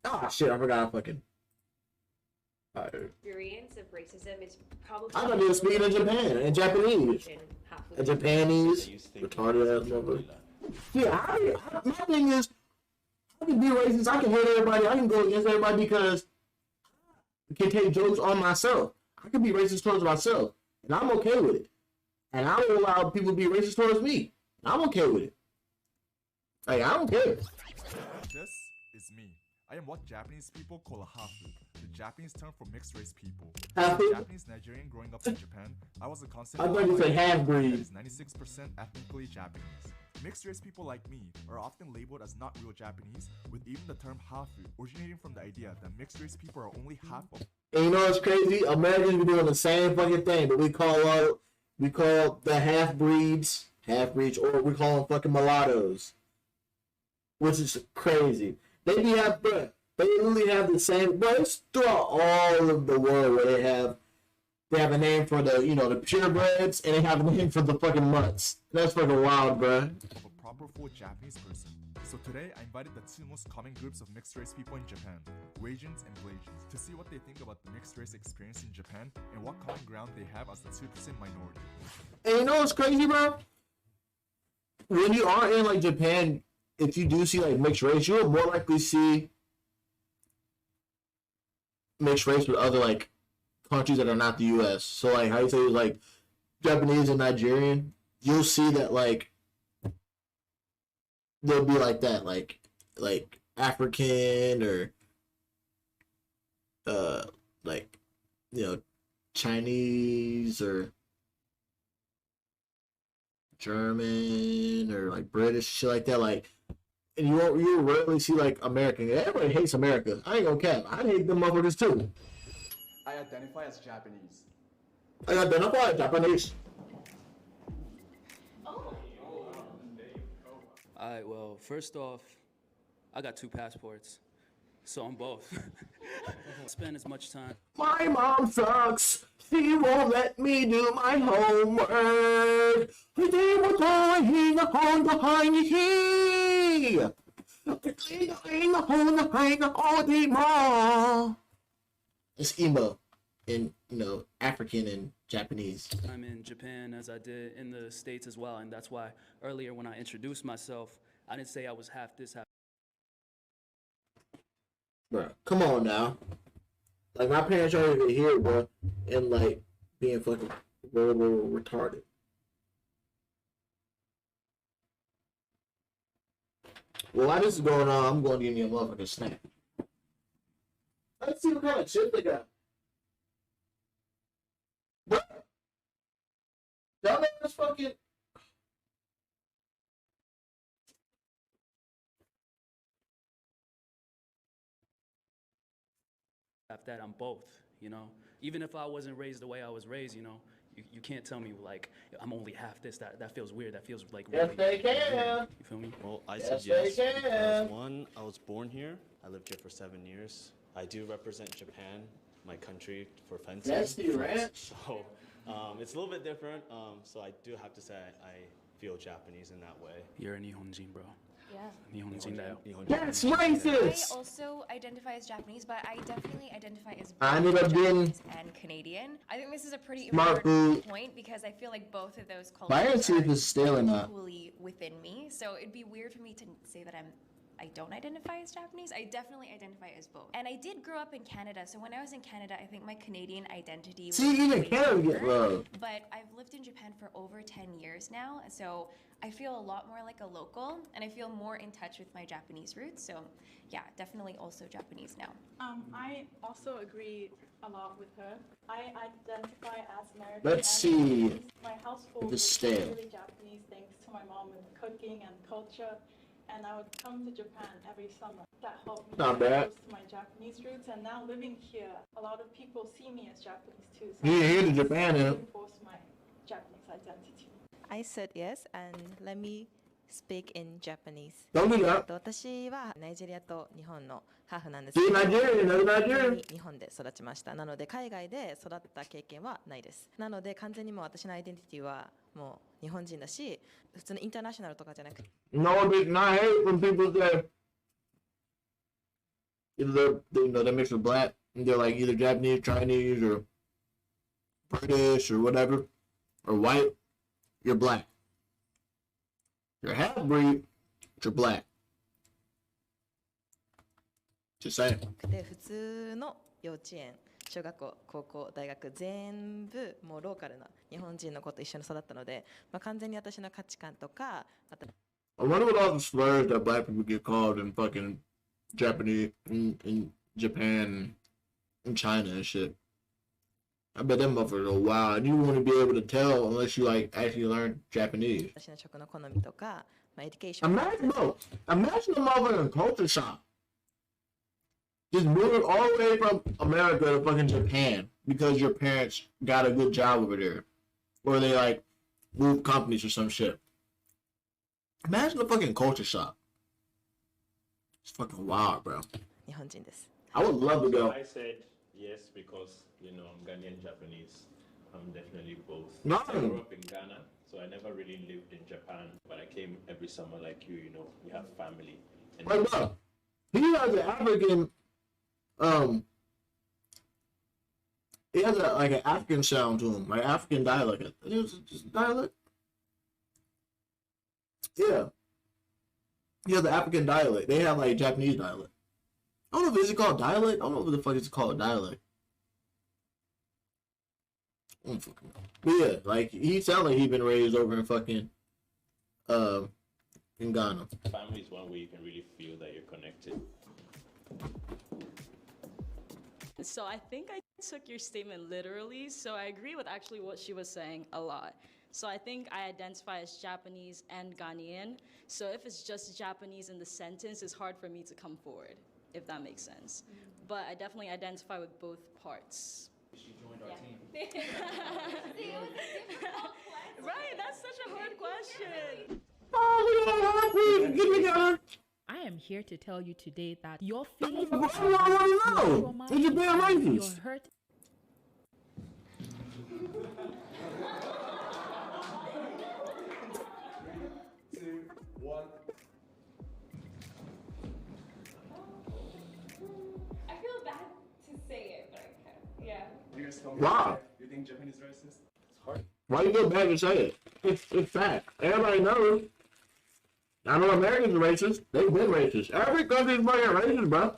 Oh shit, I forgot fucking. Experience of racism is probably. I thought they were speaking in Japan, in Japanese. In Japanese, retarded ass motherfucker. Yeah, my thing is, I can be racist, I can hate everybody, I can go against everybody because I can take jokes on myself. I can be racist towards myself, and I'm okay with it. And I will allow people to be racist towards me. I'm okay with it. Like, I don't care. This is me. I am what Japanese people call a hafu, the Japanese term for mixed race people. As a Japanese Nigerian growing up in Japan, I was a constant. I thought you said half breed. That is 96% ethnically Japanese. Mixed race people like me are often labeled as not real Japanese, with even the term hafu originating from the idea that mixed race people are only half of. And you know what's crazy? Americans be doing the same fucking thing, but we call the half breeds, or we call them fucking mulattoes, which is crazy. They literally have the same, but it's throughout all of the world where they have a name for the, the purebreds, and they have a name for the fucking mutts. That's fucking wild, bruh. Of a proper full Japanese person. So today, I invited the two most common groups of mixed race people in Japan, Asians and Blasians, to see what they think about the mixed race experience in Japan and what common ground they have as the 2% minority. And you know what's crazy, bro? When you are in, like, Japan, if you do see, like, mixed race, you'll more likely see mixed race with other, like, countries that are not the U.S. So, like, how you say, like, Japanese and Nigerian, you'll see that, like, they'll be like that, like African or, like, Chinese or German or, like, British, shit like that, like, and you rarely see, like, American. Everybody hates America. I ain't gonna cap. I hate them motherfuckers too. I identify as Japanese. I identify as Japanese. Alright, well, first off, I got 2 passports, so I'm both. Spend as much time. My mom sucks. She won't let me do my homework. It's emo in, African and Japanese. I'm in Japan as I did in the States as well, and that's why earlier when I introduced myself, I didn't say I was half this, half. Bro, come on now. Like, my parents aren't even here, bro, and, like, being fucking verbal retarded. While this is going on, I'm going to give me a motherfucking snack. Let's see what kind of chip they got. What? Y'all know this fucking... That I'm both, Even if I wasn't raised the way I was raised, you can't tell me, like, I'm only half this. That feels weird. That feels like yes, really, they can. You feel me? Well, I said yes because, one, I was born here. I lived here for 7 years. I do represent Japan, my country, for fencing. That's the ranch. So it's a little bit different. So I do have to say I feel Japanese in that way. You're a Nihonjin, bro. Yeah. Nihonjin. That's racist. I also identify as Japanese, but I definitely identify as I ended up being and Canadian. I think this is a pretty smart important point because I feel like both of those cultures are equally within me. So it'd be weird for me to say that I don't identify as Japanese. I definitely identify as both. And I did grow up in Canada, so when I was in Canada, I think my Canadian identity was even Canada get love. But I've lived in Japan for over 10 years now, so I feel a lot more like a local, and I feel more in touch with my Japanese roots. So yeah, definitely also Japanese now. I also agree a lot with her. I identify as American. Let's see. My household is really Japanese thanks to my mom with cooking and culture. And I would come to Japan every summer. That helped me Not get bad. close to my Japanese roots. And now living here, a lot of people see me as Japanese too. So Yeah, here to Japan, yeah. reinforce my Japanese identity. I said yes, and let me speak in Japanese. Don't do that. 私はナイジェリアと日本のハーフなんです See, けど、 Nigerian, another Nigerian. 日本で育ちました。なので海外で育った経験はないです。なので完全にもう私のアイデンティティはもう日本人だし、普通のインターナショナルとかじゃなくて。No, I hate when people say Either they're mixed with black, and they're like either Japanese, Chinese, or British, or whatever, or white. You're black. You're half breed, but you're black. Just saying. で普通の幼稚園、小学校、高校、大学全部もうローカルな日本人の子と一緒に育ったので、まあ、完全に私の価値観とかあと I wonder what all the slurs that black people get called in fucking Japanese, in Japan, and China and shit. I bet them motherfuckers are wild. And you wouldn't be able to tell unless you like actually learn Japanese. 私の食の好みとか、まあ、エデュケーション Imagine, bro. Imagine a motherfucking culture shock. Just moving all the way from America to fucking Japan because your parents got a good job over there, or they like moved companies or some shit. Imagine the fucking culture shock. It's fucking wild, bro. 日本人です。 I would love to go. I said yes because, you know, I'm Ghanaian Japanese. I'm definitely both. No. I grew up in Ghana, so I never really lived in Japan, but I came every summer like you know, we have family. And Like, bro, he has an African, he has like an African sound to him, like African dialect. It was just dialect. Yeah. He has the African dialect. They have like Japanese dialect. I don't know if it's called dialect. I don't know what the fuck it's called dialect. I don't fucking know. But yeah, like he sounds like he's been raised over in fucking in Ghana. family is one way you can really feel that you're connected. So I think I took your statement literally. So I agree with actually what she was saying a lot. So I think I identify as Japanese and Ghanaian. So if it's just Japanese in the sentence, it's hard for me to come forward, if that makes sense. But I definitely identify with both parts. She joined our team. Right, that's such a hard question. I am here to tell you today that your feelings, What do I want to know? It's your damn your racist. hurt. Two, one. I feel bad to say it, but I can't. Yeah. You guys tell me. Wow. You think Japanese racist? It's hard. Why you go back and say it? It's fact. Everybody knows. I know Americans are racist. They've been racist. Every country's fucking racist, bro.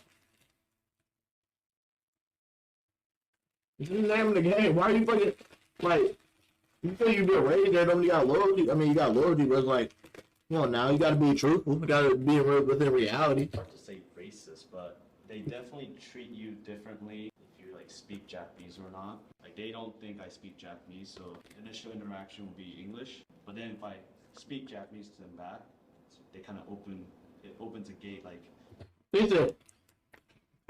It's the name of the game. Why are you fucking like? You say you been raised there, you got loyalty. I mean, you got loyalty, but it's like, you know, now you got to be truthful. You got to be within reality. Hard to say racist, but they definitely treat you differently if you like speak Japanese or not. Like they don't think I speak Japanese, so initial interaction will be English. But then if I speak Japanese to them back, they kind of opens a gate like. He said,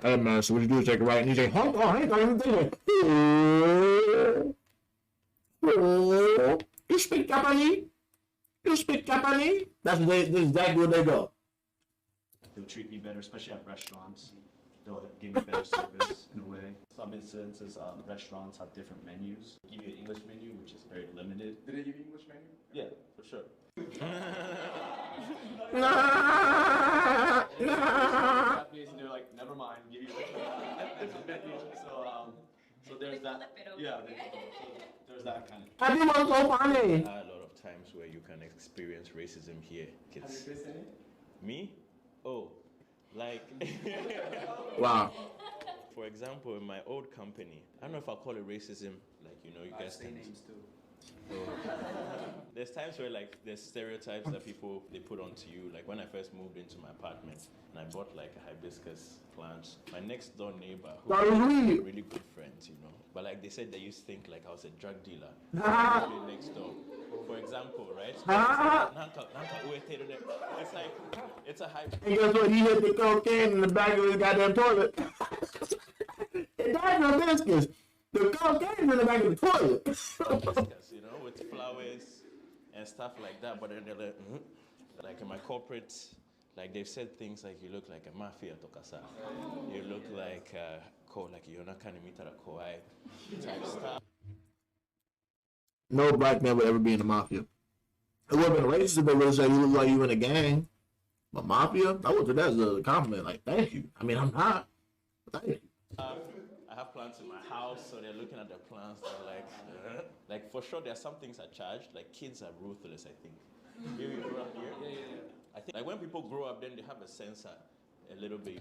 "Hey man, so what you do is take it right," and he's like, "Hold on, I ain't even thinking." You speak Japanese? You speak Japanese? That's exactly what they go. They'll treat me better, especially at restaurants. They'll give me better service in a way. Some instances, restaurants have different menus. They give you an English menu, which is very limited. Did they give you English menu? Yeah, for sure. Japanese, and they're like, never mind, give you different menu. So there's that. Yeah, so there's that kind of. I think what's so funny. There are a lot of times where you can experience racism here, Have you kids. faced any? Me? Oh, like, Wow. for example, in my old company, I don't know if I'll call it racism, like, you know, you guys Say can. names too. So, there's times where like there's stereotypes that people they put onto you. Like when I first moved into my apartment and I bought like a hibiscus plant, my next door neighbor who That was were me. really good friends, you know. But like they said they used to think like I was a drug dealer living next door. For example, right? It's like it's a high. And guess what? He hit the cocaine in the back of his goddamn toilet. That's no biscuits. The cocaine in the back of the toilet. Hibiscus, you know, with flowers and stuff like that. But then they're like, like in my corporate, like they've said things like you look like a mafia tokasa. You look like like you're not kind of meet at a kawaii type stuff. No black man would ever be in the mafia. It would have been racist if they would have said you look like you in a gang. But mafia, I would take that as a compliment. Like, thank you. I mean, I'm not. thank you. I have plants in my house, so they're looking at the plants. They're like for sure, there are some things are charged. Like kids are ruthless, I think. You grew up here? Yeah. I think like when people grow up, then they have a sensor a little bit.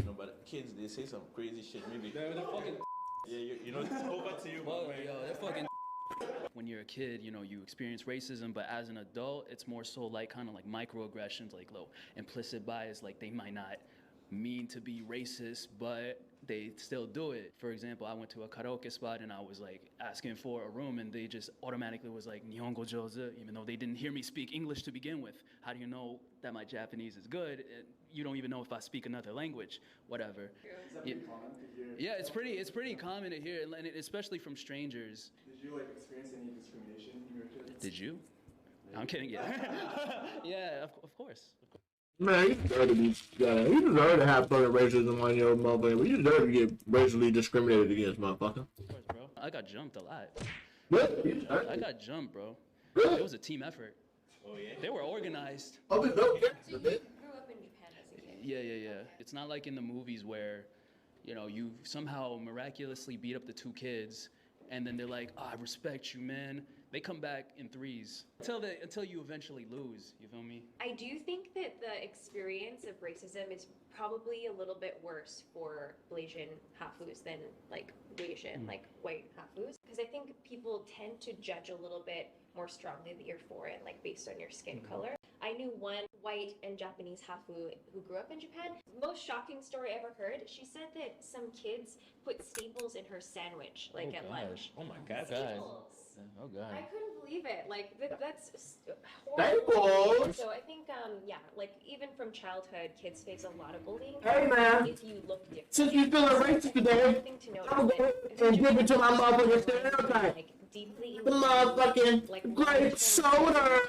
No, but kids, they say some crazy shit. Maybe. They're fucking. Yeah, you know, over to you, man. Yo, they're fucking. When you're a kid, you know, you experience racism, but as an adult, it's more so like kind of like microaggressions, like low implicit bias, like they might not mean to be racist, but they still do it. For example, I went to a karaoke spot and I was like asking for a room and they just automatically was like Nihongo jozu, even though they didn't hear me speak English to begin with. How do you know that my Japanese is good? You don't even know if I speak another language, whatever. Is that pretty common to hear? Yeah, it's pretty common to hear, and especially from strangers. Did you like experience any discrimination when you were a kid? Did you? I'm kidding, yeah. Yeah, of course. Man, you deserve to be. Yeah, you deserve to have fucking racism on your motherfucker. But you deserve to get racially discriminated against, motherfucker. Of course, bro. I got jumped a lot. Really? I got jumped, bro. Really? It was a team effort. Oh yeah. They were organized. Oh, no. So you grew up in Japan as a kid? Yeah. It's not like in the movies where, you know, you somehow miraculously beat up the two kids, and then they're like, I respect you, man. They come back in threes until you eventually lose. You feel me? I do think that the experience of racism is probably a little bit worse for Blasian Hafus than like Asian, like white Hafus. Because I think people tend to judge a little bit more strongly that you're foreign, like based on your skin color. I knew one white and Japanese Hafu who grew up in Japan. Most shocking story I ever heard, she said that some kids put staples in her sandwich, like at lunch. Oh my god. Staples. Oh god. I couldn't believe it. Like that's horrible. Staples. So I think, yeah, like even from childhood, kids face a lot of bullying. Hey, man. If you look different. Since you feeling racist today, Something to note I'm is going that and give it to my motherfucking stereotype. like deeply The motherfucking like grape soda.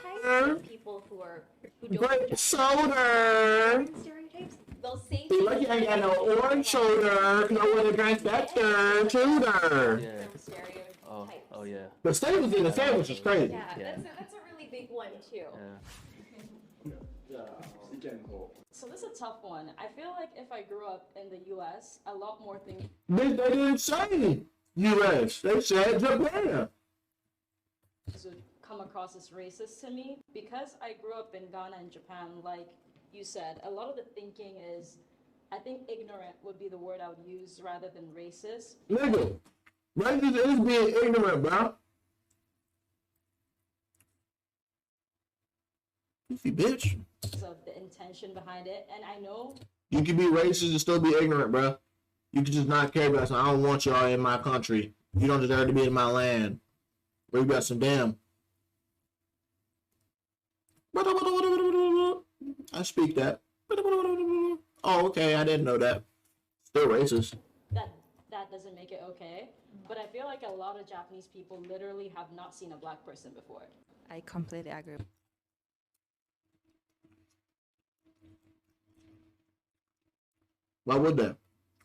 people who Grape soda. stereotypes. They'll say See, like you ain't got no orange soda. No one to drink that soda. Yeah. some stereotypes. Oh yeah. But staples in the sandwich is crazy. Yeah, that's a really big one too. So this is a tough one. I feel like if I grew up in the U.S., a lot more things They didn't say U.S. They said Japan. would come across as racist to me. Because I grew up in Ghana and Japan, like you said, a lot of the thinking is, I think ignorant would be the word I would use rather than racist. Nigga, racist is being ignorant, bro. Goofy bitch. Of the intention behind it, and I know You can be racist and still be ignorant, bro. You can just not care about something. I don't want y'all in my country. You don't deserve to be in my land. Where you got some damn. I speak that. Oh, okay. I didn't know that. Still racist. that doesn't make it okay, but I feel like a lot of Japanese people literally have not seen a black person before. I completely agree. Why would they?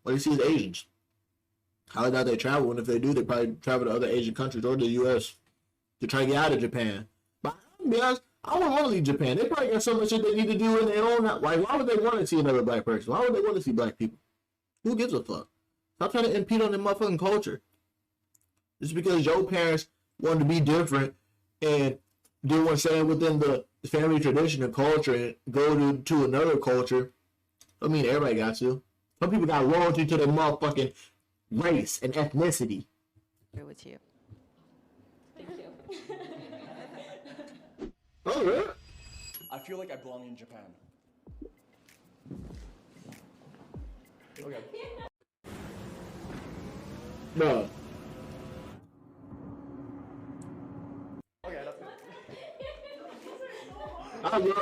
What do you see as Asians? How doubt they travel, and if they do, they probably travel to other Asian countries or the U.S. to try to get out of Japan. But I'll be honest, I wouldn't want to leave Japan. They probably got so much shit they need to do in their own. Like, why would they want to see another black person? Why would they want to see black people? Who gives a fuck? Stop trying to impede on their motherfucking culture. Just because your parents wanted to be different and didn't want to stay within the family tradition and culture and go to another culture, I mean everybody got to. Some people got loyalty to their motherfucking race and ethnicity. Agree with you. Thank you. Oh, yeah? I feel like I belong in Japan. Okay. No. Okay, that's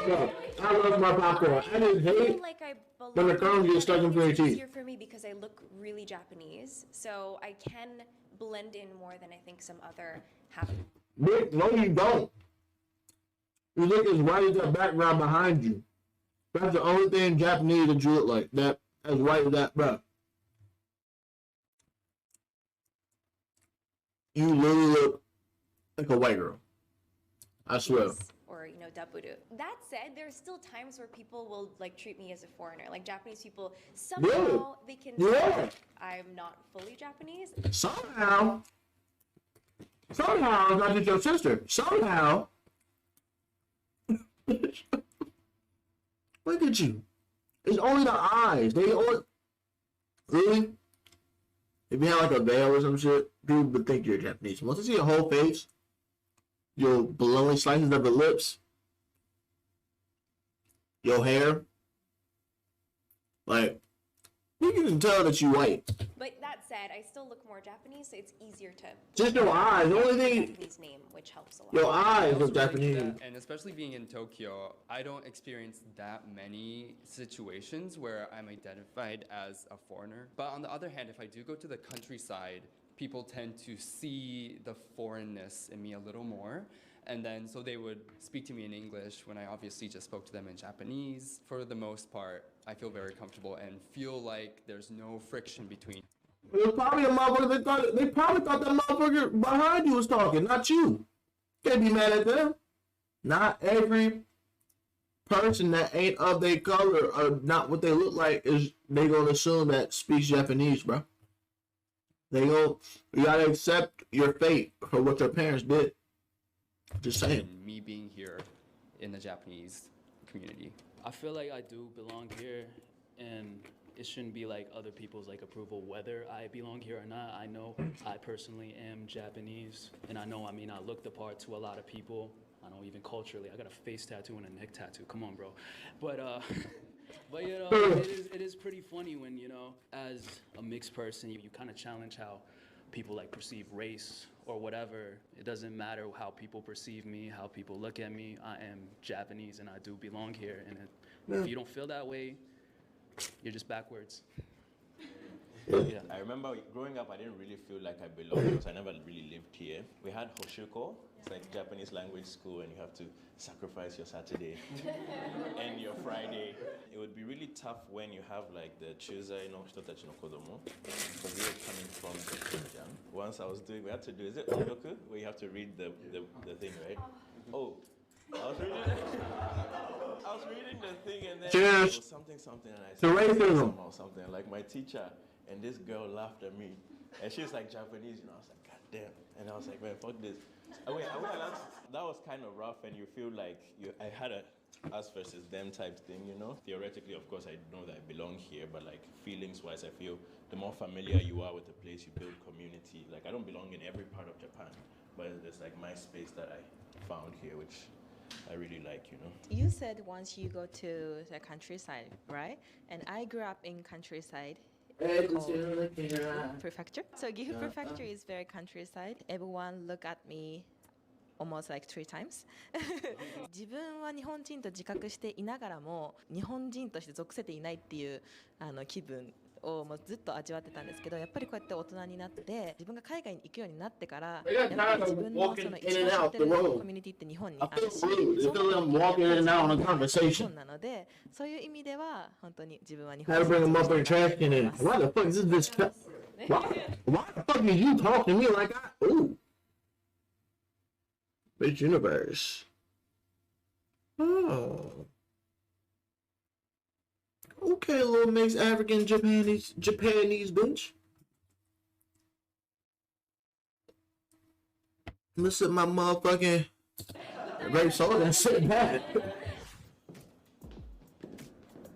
good. I love my popcorn. I just hate Like I when the crumbs get stuck in between your it's teeth. easier for me because I look really Japanese, so I can blend in more than I think some other have. Nick, no, you don't. You look as white as that background behind you. That's the only thing Japanese that you look like. That as white as that, bro. You literally look like a white girl. I swear. or daburu. That said, there's still times where people will like treat me as a foreigner. Like Japanese people, somehow they can Yeah. I'm not fully Japanese. Somehow, it's not just your sister. Somehow, look at you. It's only the eyes. They only really. If you have like a veil or some shit, people would think you're Japanese. Once you see your whole face, your blowing slices of the lips, your hair, like you can tell that you white. But that said, I still look more Japanese, so it's easier to Just your eyes. The only thing. Japanese name, which helps a lot. Your eyes I also look Japanese. relate to that, and especially being in Tokyo, I don't experience that many situations where I'm identified as a foreigner. But on the other hand, if I do go to the countryside, people tend to see the foreignness in me a little more. And then, so they would speak to me in English when I obviously just spoke to them in Japanese. For the most part, I feel very comfortable and feel like there's no friction between. It was probably a motherfucker. They probably thought that motherfucker behind you was talking, not you. Can't be mad at them. Not every person that ain't of their color or not what they look like is they gonna assume that speaks Japanese, bro. You gotta accept your fate for what your parents did. Just saying. Me being here in the Japanese community. I feel like I do belong here, and it shouldn't be like other people's like approval whether I belong here or not. I know I personally am Japanese, and I know I may not look the part to a lot of people. I know even culturally, I got a face tattoo and a neck tattoo. Come on, bro. But it is pretty funny when as a mixed person, you kind of challenge how people like perceive race or whatever. It doesn't matter how people perceive me, how people look at me. I am Japanese and I do belong here. And if you don't feel that way, you're just backwards. Yeah. I remember growing up, I didn't really feel like I belonged because I never really lived here. We had Hoshuko. It's like Japanese language school, and you have to sacrifice your Saturday and your Friday. It would be really tough when you have like the chuzai no hitotachi no kodomo, because we were coming from Japan. Once I was doing, we had to do, is it onyoku, where you have to read the thing, right? Oh, I was reading the thing, and then it was something, and I said racism or something, like my teacher, and this girl laughed at me, and she was like Japanese, I was like, God damn, and I was like, man, fuck this. That was kind of rough, and you feel like I had a us versus them type thing, Theoretically, of course, I know that I belong here, but like feelings-wise, I feel the more familiar you are with the place, you build community. Like I don't belong in every part of Japan, but there's like my space that I found here, which I really like, You said once you go to the countryside, right? And I grew up in countryside. Prefecture. So Gifu Prefecture is very countryside. Everyone look at me almost like 3 times. 自分は日本人と自覚していながらも日本人として属せていないっていう気分をもうずっと味わってたんですけど、やっぱりこうやって大人になって自分が海外に行くようになってからやっぱり自分のその一番知ってるコミュニティって日本にあるし、日本なのでそういう意味では本当に自分は日本人として Why the fuck is this? Why the fuck is you talking to me like ooh. Bitch universe. Oh. Okay, little mixed African Japanese bitch. I'm gonna sip my motherfucking grape soda and sit back.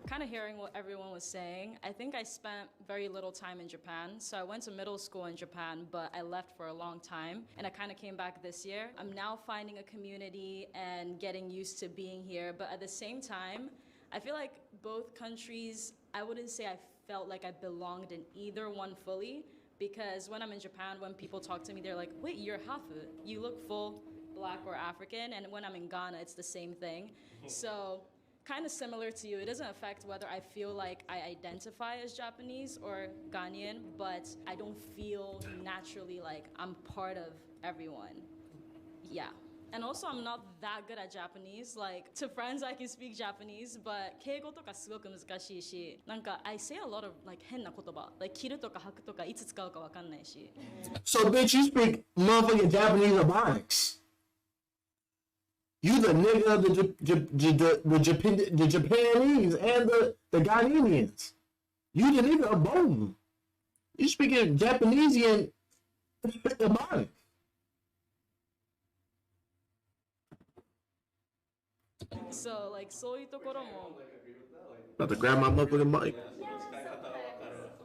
Kind of hearing what everyone was saying, I think I spent very little time in Japan. So I went to middle school in Japan, but I left for a long time, and I kind of came back this year. I'm now finding a community and getting used to being here, but at the same time, I feel like both countries, I wouldn't say I felt like I belonged in either one fully, because when I'm in Japan, when people talk to me, they're like, wait, you're Hafu. You look full Black or African, and when I'm in Ghana, it's the same thing. So kind of similar to you, it doesn't affect whether I feel like I identify as Japanese or Ghanaian, but I don't feel naturally like I'm part of everyone. Yeah. And also, I'm not that good at Japanese. Like, to friends, I can speak Japanese, but 敬語とかすごく難しいし、なんか I say a lot of like 変な言葉、like 着るとか履くとかいつ使うかわかんないし。So bitch, you speak motherfucking Japanese Ebonics. You the nigga of the Japanese and the Ghanaians. You the nigga of both. You speaking Japanese and Ebonics. So like そういうところも About to grab my motherfucking mic.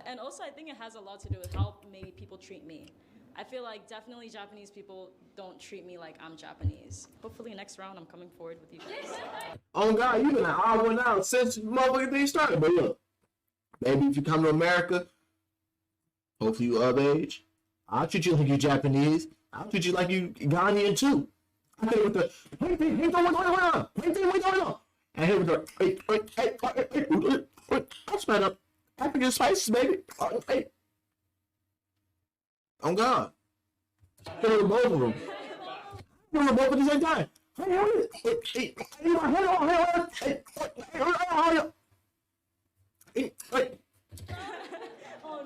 And also I think it has a lot to do with how maybe people treat me. I feel like definitely Japanese people don't treat me like I'm Japanese. Hopefully next round I'm coming forward with you guys. Oh God, you been an odd one out since motherfucking thing started. But look, maybe if you come to America, hopefully you of age, I'll treat you like you Japanese. I'll treat you like you Ghanaian too. I hit with the wait, and hit with the I'll spend up African spices, baby. On God. Hit with both of them. Hit with both at the same time. Oh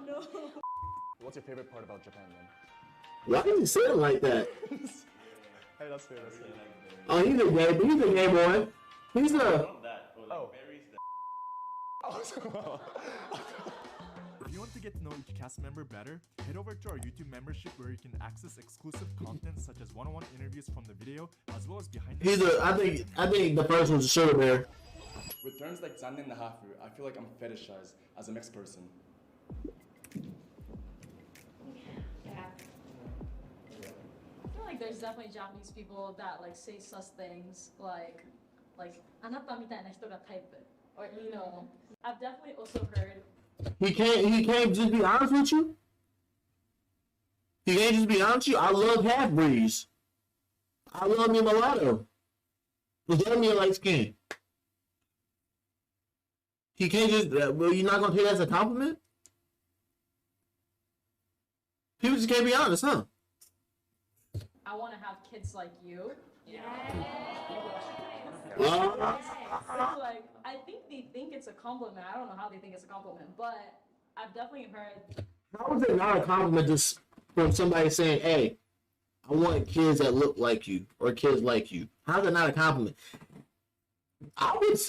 no. What's your favorite part about Japan, then? Why did you say it like that? Hey, that's fair, that's fair. Oh, he's a gay boy. He's a... Oh. If you want to get to know each cast member better, head over to our YouTube membership where you can access exclusive content such as one-on-one interviews from the video, as well as behind the scenes. I think the first one's a sugar bear. With terms like Zannen and Hafu, I feel like I'm fetishized as a mixed person. I feel like there's definitely Japanese people that like say sus things like あなたみたいな人がタイプ or you know. I've definitely also heard He can't just be honest with you. He can't just be honest with you. I love half breeds. I love me mulatto. But love me a light skin. He can't just. Well, you're not gonna take that as a compliment. People just can't be honest, huh? I want to have kids like you. Yeah. Like, I think they think it's a compliment. I don't know how they think it's a compliment, but I've definitely heard. How is it not a compliment just from somebody saying, "Hey, I want kids that look like you or kids like you"? How's it not a compliment? I would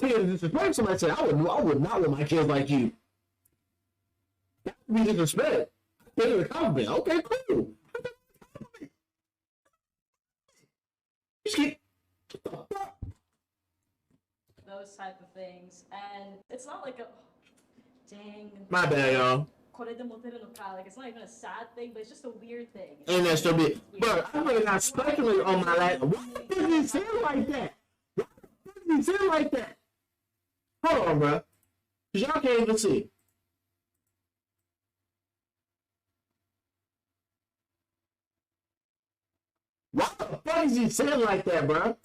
take it as disrespect. Somebody said, "I would not want my kids like you." That would be disrespect. Take it as a compliment. Okay, cool. Just keep. Those type of things, and it's not like a dang. My bad, y'all. これでモテるのか, like it's not even a sad thing, but it's just a weird thing. And that's still be. Bro, I'm really not speculating on my life. Why does he say it like that? Why does he say it like that? Hold on, bro. Cause y'all can't even see. Why the fuck is he saying like that, bro?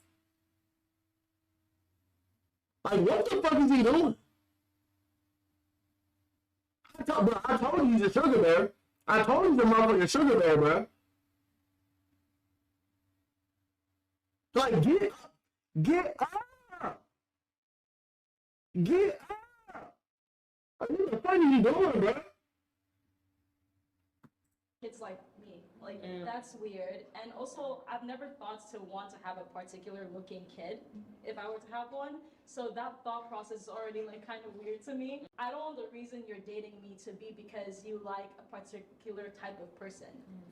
Like, what the fuck is he doing? I told you he's a sugar bear. I told you he's a motherfucking sugar bear, bro. Like, get up. Get up. Like, what the fuck are you doing, bro? Kids like me, like that's weird. And also, I've never thought to want to have a particular looking kid if I were to have one. So that thought process is already like kind of weird to me. I don't want the reason you're dating me to be because you like a particular type of person.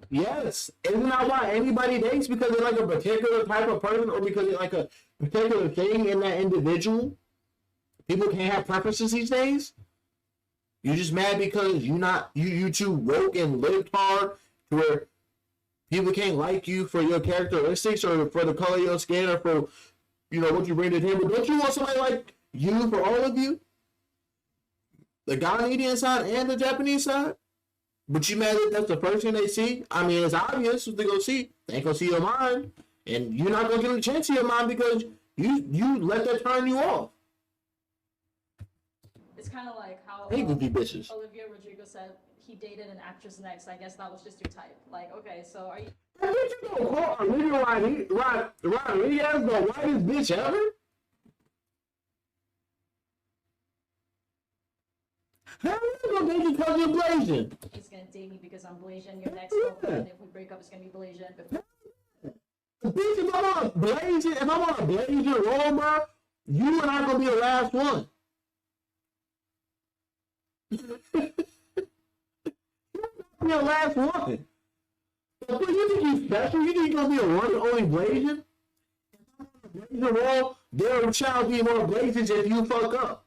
Yes. Isn't that why anybody dates? Because they like a particular type of person or because they like a particular thing in that individual? People can't have preferences these days? You're just mad because you too woke and lived hard to where people can't like you for your characteristics or for the color of your skin or for what you bring to the table. Don't you want somebody like you for all of you? The Ghanaian side and the Japanese side? But you mad that that's the first thing they see? I mean, it's obvious what they're going to see. They ain't going to see your mind. And you're not going to get a chance to your mind because you let that turn you off. It's kind of like how goofy bitches. Olivia Rodrigo said he dated an actress next. I guess that was just your type. Like, okay, so are you? Hey, what you gonna call Olivia Rodriguez the whitest bitch ever? How you gonna date you because you're Blasian? He's gonna date me because I'm Blasian. Your next girlfriend, if we break up, is gonna be Blasian. Bitch, if I'm on a blazing roll, bro, you and I gonna be the last one. You're the last one. But you think you special? You think you're gonna be a one and only blazing? Blazing roll, there shall be more blazings if you fuck up.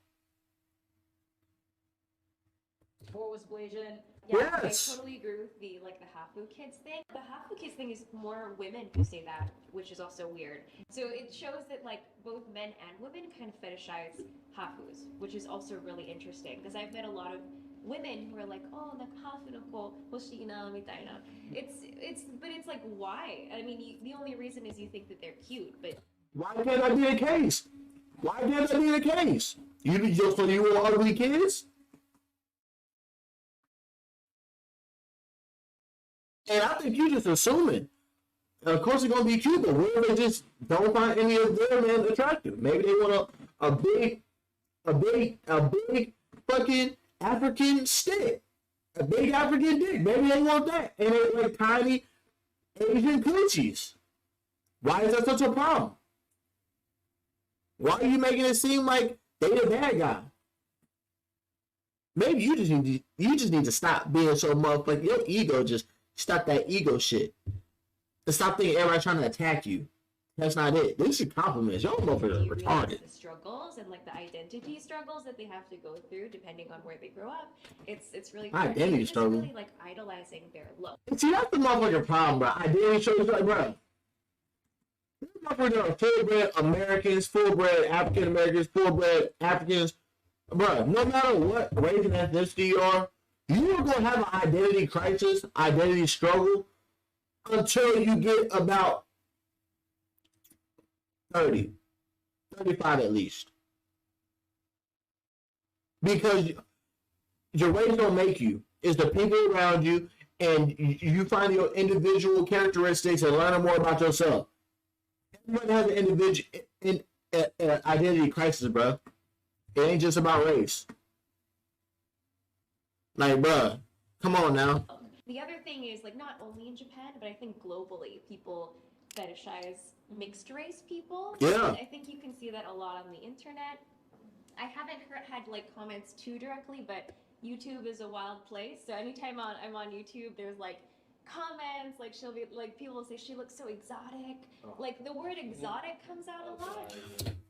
Before was Blasian. Yeah, Yes. I totally agree with the Hafu kids thing. The Hafu kids thing is more women who say that, which is also weird. So it shows that both men and women kind of fetishize Hafus, which is also really interesting because I've met a lot of women who are like, oh, Hafu no ko hoshii na mitaina. But it's like, why? I mean, the only reason is you think that they're cute, but Why can't that be the case? Why can't that be the case? You just for you want ugly kids? And I think you're just assuming. Of course, it's gonna be cute, but what if they just don't find any of their men attractive? Maybe they want a big fucking African stick, a big African dick. Maybe they want that, and they like tiny Asian coochies. Why is that such a problem? Why are you making it seem like they the bad guy? Maybe you just need to stop being so motherfucking your ego. Just stop that ego shit. And stop thinking everybody trying to attack you. That's not it. This is compliments. Y'all motherfuckers are retarded. the struggles and the identity struggles that they have to go through depending on where they grow up. It's really Identity it's struggle. really idolizing their look. See, that's the motherfucking problem, bro. Identity struggles, like, bro. These motherfuckers are full-bred Americans, full-bred African Americans, full-bred Africans. Bro, no matter what race and ethnicity you are gonna have an identity crisis, identity struggle, until you get about 30, 35 at least. Because your race don't make you. It's the people around you, and you find your individual characteristics and learn more about yourself. Everyone has an individual identity crisis, bro. It ain't just about race. Like, bro, come on now. The other thing is not only in Japan, but I think globally, people fetishize mixed race people. Yeah. And I think you can see that a lot on the internet. I haven't had comments too directly, but YouTube is a wild place. So anytime I'm on YouTube, there's comments she'll be people will say she looks so exotic. The word exotic comes out a lot.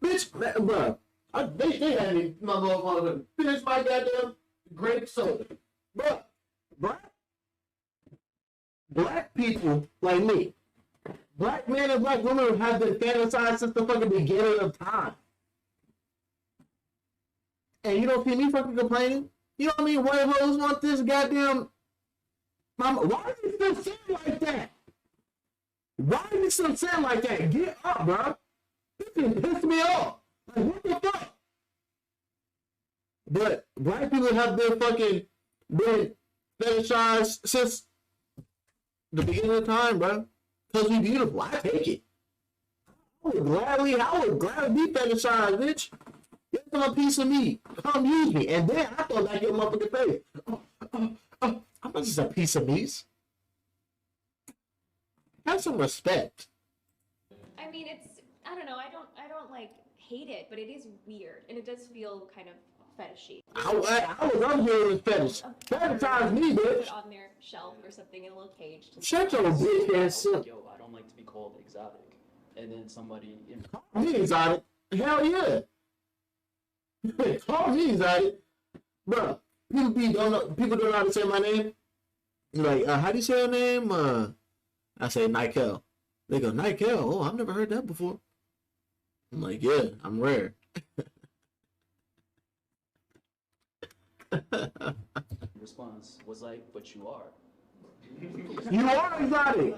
Bitch, bro. They had me, my motherfucker, finish my goddamn grape soda. Bro, black people like me, black men and black women have been fantasized since the fucking beginning of time. And you don't see me fucking complaining? You know what I mean? White hoes want this goddamn mama. Why is it still saying like that? Why is it still saying like that? Get up, bro. This can piss me off. Like, what the fuck? But black people have been fetishized since the beginning of time, bro. Because we beautiful. I take it. I would gladly be fetishized, bitch. Give them a piece of me. Come use me. And then I thought back your motherfucking face. I'm not just a piece of meat. Have some respect. I mean, I don't know. I don't hate it, but it is weird, and it does feel kind of fetishy. I was up here with fetish. Fetishize me, bitch. Put on their shelf or something in a little cage. Shut your bitch ass up. Yo, I don't like to be called exotic. And then somebody Call me exotic. Hell yeah. Call me exotic. Bro, people don't know how to say my name. Like, how do you say your name? I say Nykel. They go, Nykel? Oh, I've never heard that before. I'm like, yeah, I'm rare. response was like, but you are. You are exotic.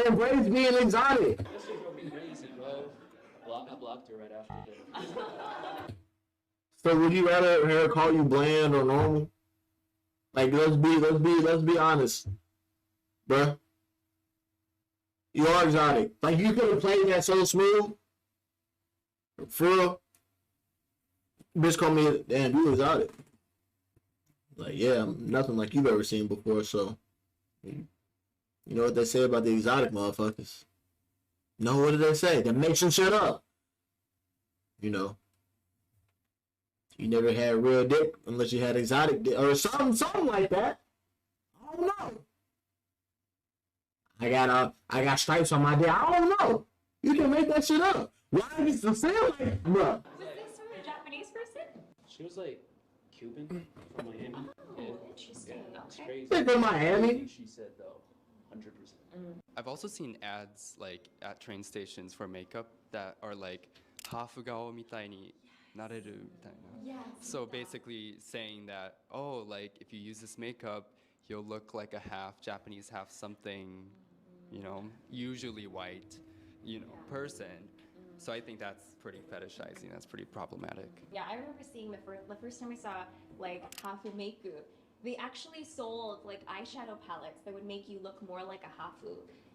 Embrace being exotic. This shit gonna be crazy, bro. I blocked her right after that. So would you rather her call you bland or normal? Like, let's be honest, bruh. You are exotic. Like, you could have played that so smooth. For real. Bitch called me, damn, you exotic. Like, yeah, I'm nothing like you've ever seen before, so You know what they say about the exotic motherfuckers? No, what did they say? That makes them shut up. You know. You never had real dick unless you had exotic dick or something like that. I don't know. I got stripes on my dick. I don't know. You can make that shit up. Why is it sound like, bruh? Was this from a Japanese person? She was like Cuban from Miami. Oh, interesting. It's Okay. crazy. They're from Miami. She said though, 100%. I've also seen ads like at train stations for makeup that are like hafugao mitai ni nareru mitaina. Yes. So basically saying that, oh, like if you use this makeup, you'll look like a half Japanese, half something, you know, usually white, you know, person. So I think that's pretty fetishizing. That's pretty problematic. Yeah, I remember seeing the first time I saw like hafu meiku. They actually sold like eyeshadow palettes that would make you look more like a hafu.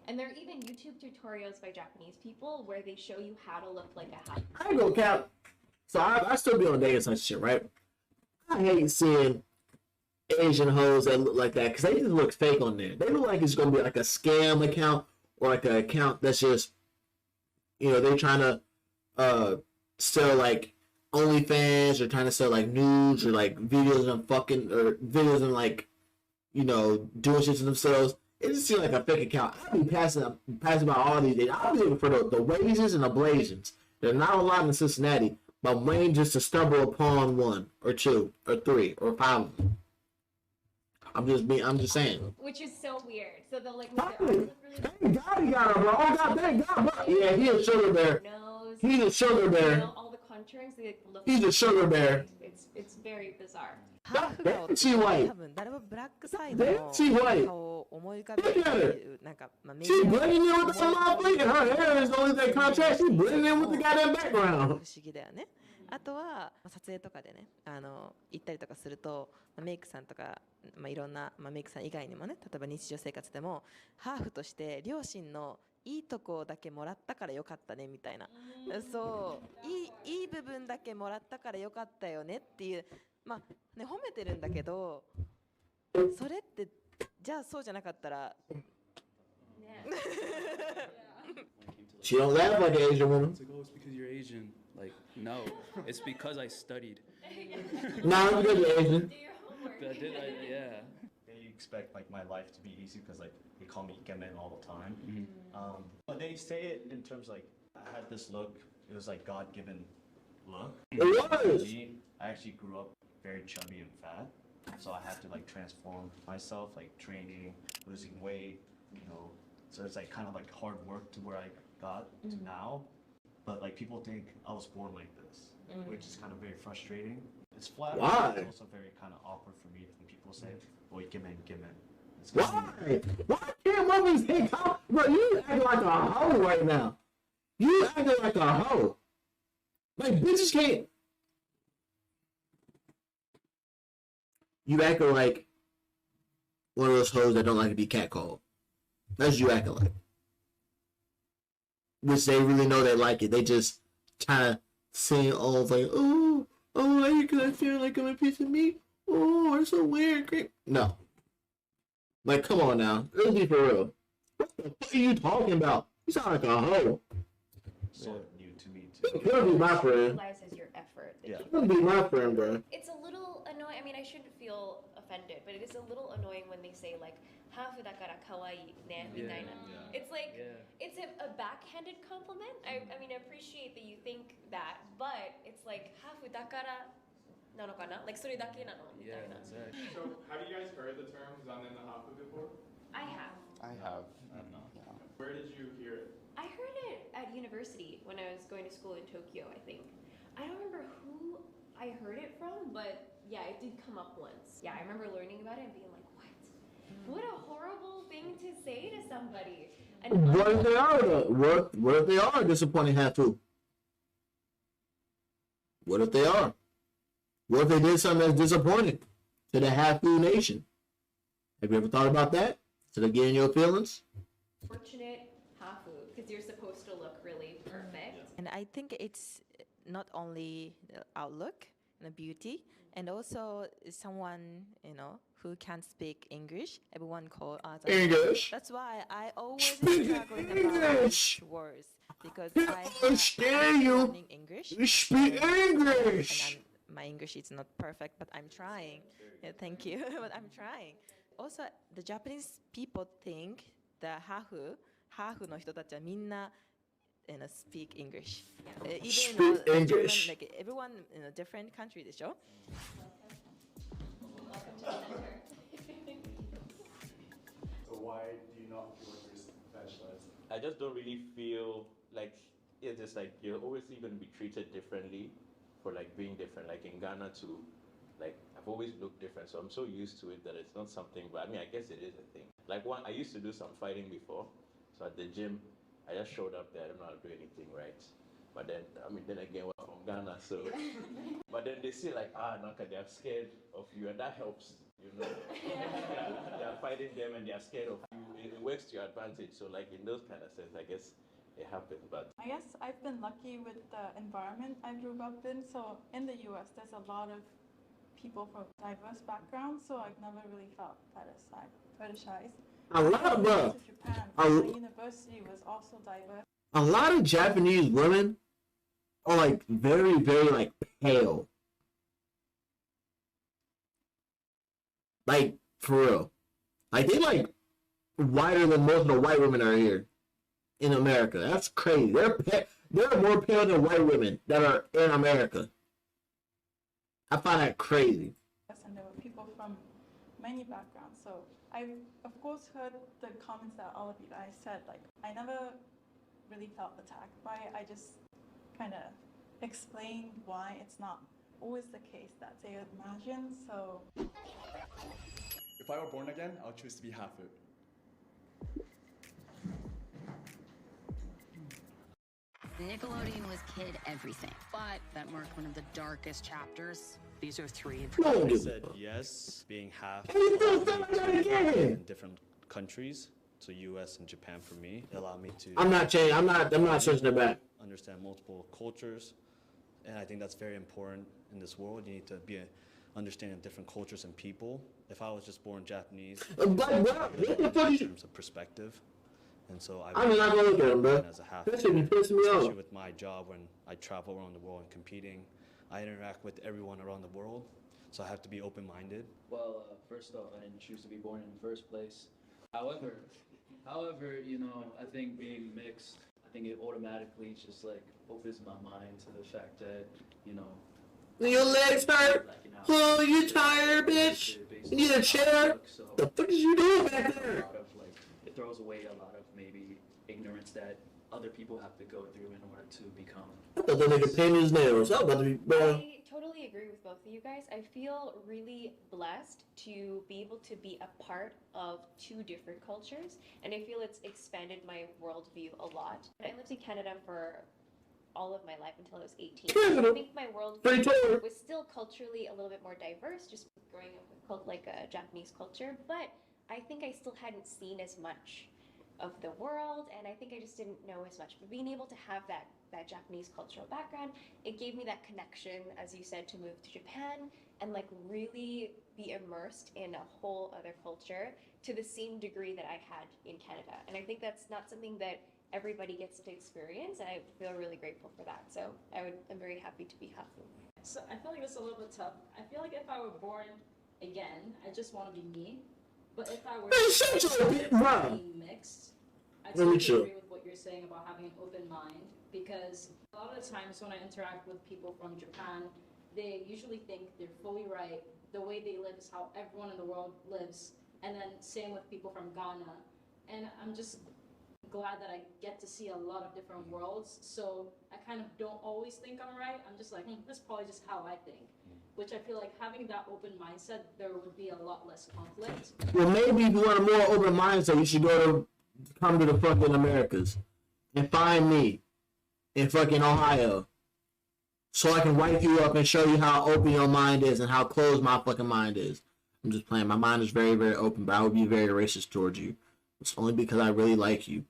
And there are even YouTube tutorials by Japanese people where they show you how to look like a hafu. I ain't gonna cap. So I still be on dating such shit, right? I hate seeing Asian hoes that look like that because they just look fake on there. They look like it's gonna be like a scam account or like an account that's just, you know, they're trying to sell like OnlyFans or trying to sell like nudes or like videos and fucking or videos and like, you know, doing shit to themselves. It just seems like a fake account. I'll be passing by all these days. I'll be looking for the wages and ablations. There are not a lot in Cincinnati, but I'm waiting just to stumble upon one or two or three or five of them. I'm just saying. Which is so weird. So they'll like make their arms look really Thank God he got her, bro. Oh God, thank God, bro. Yeah, he a sugar bear. nose. He's a sugar You bear. know, all the contouring, they look. He's a sugar bear. It's very bizarre. ハーフ顔って She white. 多分誰もブラックサイドの She white. 顔を思い浮かべるっていうなんかまあメデ She ィア blending in with the motherfucker. Her hair is only that contrast. She blending in with the goddamn 不 background. 思議だよね。あとはまあ撮影とかでね行ったりとかするとまあメイクさんとか、まあ、いろんな、まあ、メイクさん以外にもね例えば日常生活でもハーフとして両親のいいとこだけもらったからよかったねみたいなそういい部分だけもらったからよかったよねっていうまあね褒めてるんだけどそれってじゃあそうじゃなかったら She don't laugh like an Asian woman. It's like, oh, it's because you're Asian. Like, no, it's because I studied. Nah, I'm good, Asian. Yeah. They expect like my life to be easy because like they call me ikemen all the time. But they say it in terms like I had this look. It was like God-given look. It was. Me, I actually grew up very chubby and fat, so I had to like transform myself, like training, losing weight, you know. So it's like kind of like hard work to where I got to now. But like people think I was born like this, which is kind of very frustrating. It's flat. Why? But it's also very kind of awkward for me when people say, "Oh, ikemen." It's Why? Why can't women say, bro, you acting like a hoe right now. You acting like a hoe. Like, bitches can't. You acting like one of those hoes that don't like to be catcalled. That's you acting like. Which they really know they like it. They just trying to sing all like, oh, why you gonna feel like I'm a piece of meat? Oh, it's so weird. Great. No. Like, come on now. Let's be for real. What the fuck are you talking about? You sound like a hoe. sort of new to me too. You could be my friend. Realizes your effort. Yeah. You could be my friend, bro. It's a little annoying. I mean, I shouldn't feel offended, but it is a little annoying when they say like hafu dakara kawaii ne mitaina. It's like it's a backhanded compliment. I mean, I appreciate that you think that, but it's like hafu dakara nano kana? Like sore dake nano mitaina. Exactly. So, have you guys heard the term "zan in the hafu" before? I have. I have. Where did you hear it? I heard it at university when I was going to school in Tokyo, I think. I don't remember who I heard it from, but yeah, it did come up once. Yeah, I remember learning about it and being like, what? What a horrible thing to say to somebody. And What if they are though? What if they are disappointing hafu? What if they are? What if they did something that's disappointing to the hafu nation? Have you ever thought about that? Did they get in your feelings? fortunate hafu, because you're supposed to look really perfect. And I think it's not only the outlook and the beauty, and also someone who can't speak English. Everyone call us English. That's why I always Speak struggling English. about words because I I'm understand you. learning English. You speak English. And my English is not perfect, but I'm trying. Yeah, thank you, but I'm trying. Also, the Japanese people think the hafu の人たちはみんな speak English. Even Speak English. German, like everyone in a different country でしょ? So why do you not feel like you're fetishized? I just don't really feel like it's just like you're obviously going to be treated differently for like being different. Like in Ghana too, like I've always looked different, so I'm so used to it that it's not something. But I mean, I guess it is a thing. Like I used to do some fighting before, so at the gym, I just showed up there. I don't know how to do anything right. But then, I mean, then again, we're from Ghana, so. But then they say like, Naka, they're scared of you, and that helps, you know. They're fighting them, and they're scared of you. It works to your advantage. So like in those kind of sense, I guess it happens. But I guess I've been lucky with the environment I grew up in. So in the U.S., there's a lot of people from diverse backgrounds, so I've never really felt fetishized. A lot of to Japan, my university was also diverse. A lot of Japanese women are like very, very like pale. Like for real. Like they like whiter than most of the white women are here in America. That's crazy. They're more pale than white women that are in America. I find that crazy. And there were people from many backgrounds. So I've of course heard the comments that all of you guys said. Like I never really felt attacked by it. I just kind of explained why it's not always the case that they imagine. So If I were born again, I'll choose to be hafu. Nickelodeon was kid everything, but that marked one of the darkest chapters. These are three. I said yes, being half in different countries. So U.S. and Japan for me allowed me to. I'm not changing. I'm not switching it back. Understand multiple cultures, and I think that's very important in this world. You need to be understanding different cultures and people. If I was just born Japanese, in terms of perspective, and so I'm not gonna look at him, bro. As a half, that should be pissing me especially off. with my job when I travel around the world and competing, I interact with everyone around the world, so I have to be open-minded. Well, first off, I didn't choose to be born in the first place. However, you know, I think being mixed, I think it automatically just like opens my mind to the fact that, you know. Your legs hurt? Oh, you tired, bitch? You need a chair? The fuck is you doing back there? It throws away a lot of maybe ignorance that other people have to go through in order to become. I thought that nigga painted his nails. I was about to be, bro. I totally agree with both of you guys. I feel really blessed to be able to be a part of two different cultures, and I feel it's expanded my worldview a lot. I lived in Canada for all of my life until I was 18. I think my worldview was still culturally a little bit more diverse, just growing up with like a Japanese culture, but I think I still hadn't seen as much of the world, and I think I just didn't know as much. But being able to have that Japanese cultural background, it gave me that connection, as you said, to move to Japan and like really be immersed in a whole other culture to the same degree that I had in Canada. And I think that's not something that everybody gets to experience, and I feel really grateful for that. So I'm very happy to be hafu. So I feel like this is a little bit tough. I feel like if I were born again, I just want to be me. But if I were being mixed, I totally agree with what you're saying about having an open mind, because a lot of the times when I interact with people from Japan, they usually think they're fully right. The way they live is how everyone in the world lives. And then same with people from Ghana. And I'm just glad that I get to see a lot of different worlds. So I kind of don't always think I'm right. I'm just like, this is probably just how I think. Which I feel like having that open mindset, there would be a lot less conflict. Well, maybe if you want a more open mindset, you should come to the fucking Americas and find me in fucking Ohio, so I can wipe you up and show you how open your mind is and how closed my fucking mind is. I'm just playing. My mind is very, very open, but I would be very racist towards you. It's only because I really like you.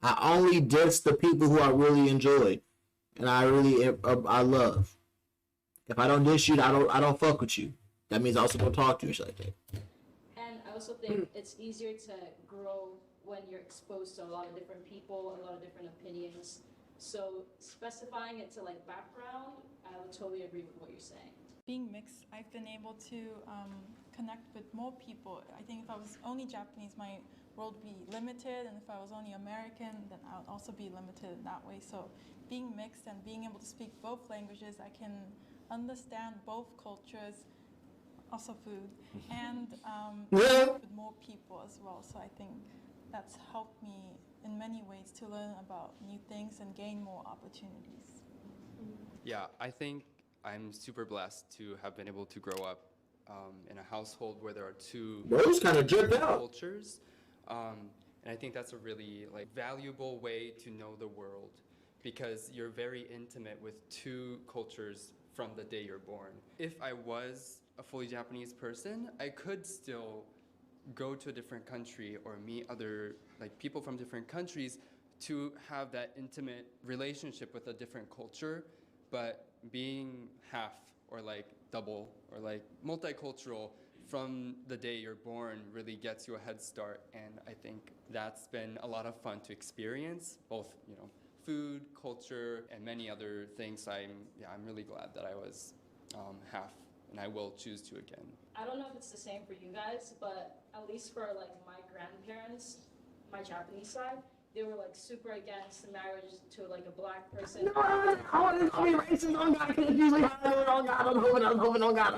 I only diss the people who I really enjoy and I love. If I don't diss you, I don't fuck with you. That means I also don't talk to you, shit like that. also think it's easier to grow when you're exposed to a lot of different people, a lot of different opinions. So specifying it to like background, I would totally agree with what you're saying. Being mixed, I've been able to connect with more people. I think if I was only Japanese, my world would be limited, and if I was only American, then I would also be limited in that way. So being mixed and being able to speak both languages, I can understand both cultures, also food, and connect with more people as well. So I think that's helped me in many ways to learn about new things and gain more opportunities. Yeah, I think I'm super blessed to have been able to grow up in a household where there are two Those kind of jerked out. cultures. And I think that's a really like valuable way to know the world, because you're very intimate with two cultures from the day you're born. If I was a fully Japanese person, I could still go to a different country or meet other like people from different countries to have that intimate relationship with a different culture. But being half or like double or like multicultural from the day you're born really gets you a head start, and I think that's been a lot of fun to experience, both food, culture, and many other things. I'm really glad that I was half, and I will choose to again. I don't know if it's the same for you guys, but at least for like my grandparents, my Japanese side, they were like super against marriage to like a black person. I want to be racist on God, because it's usually on God, I'm hoping on God.